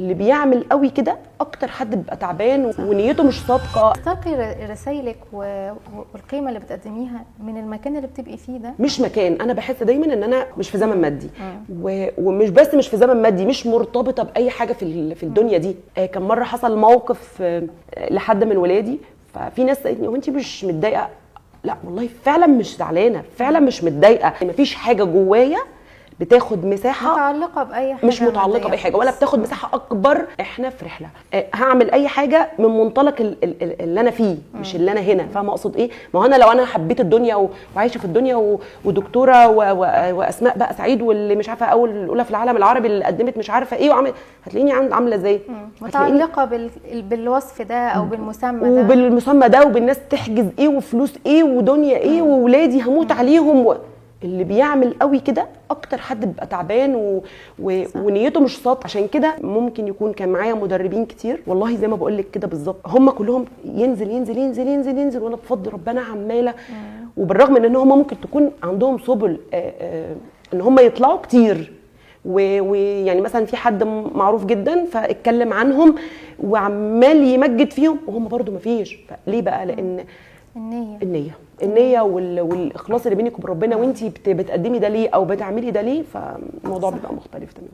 اللي بيعمل قوي كده اكتر حد بيبقى تعبان ونيته مش صادقه. تلقي رسائلك والقيمه اللي بتقدميها من المكان اللي بتبقي فيه ده مش مكان، انا بحس دايما ان انا مش في زمن مادي ومش بس مش في زمن مادي، مش مرتبطه باي حاجه في الدنيا دي. كان مره حصل موقف لحد من ولادي، ففي ناس سالتني هو انت مش متضايقه؟ لا والله فعلا مش زعلانه، فعلا مش متضايقه. مفيش حاجه جوايا بتاخد مساحه متعلقه باي حاجه، مش متعلقه باي حاجه ولا بتاخد مساحه اكبر. احنا في رحله، هعمل اي حاجه من منطلق اللي انا فيه مش اللي انا هنا. فاهمه اقصد ايه؟ ما هو انا لو انا حبيت الدنيا وعايشه في الدنيا ودكتوره واسماء بقى سعيد واللي مش عارفه اولى في العالم العربي اللي قدمت مش عارفه ايه وعمل، هتلاقيني عامله ازاي؟ متعلقه بالوصف ده او بالمسمى ده وبالمسمى ده وبالناس تحجز ايه وفلوس ايه ودنيا ايه وولادي هموت عليهم اللي بيعمل قوي كده اكتر حد بيبقى تعبان ونيته مش صادقه. عشان كده ممكن يكون كان معايا مدربين كتير والله زي ما بقول لك كده بالظبط، هم كلهم ينزل ينزل ينزل ينزل ينزل وانا بفضل ربنا عماله. وبالرغم من ان هم ممكن تكون عندهم سبل ان هم يطلعوا كتير ويعني مثلا في حد معروف جدا فاتكلم عنهم وعمال يمجد فيهم وهم برضو مفيش. ليه بقى؟ لان النية والاخلاص اللي بينك وبين ربنا، وانتي بتقدمي ده ليه او بتعملي ده ليه، فالموضوع بيبقى مختلف تماما.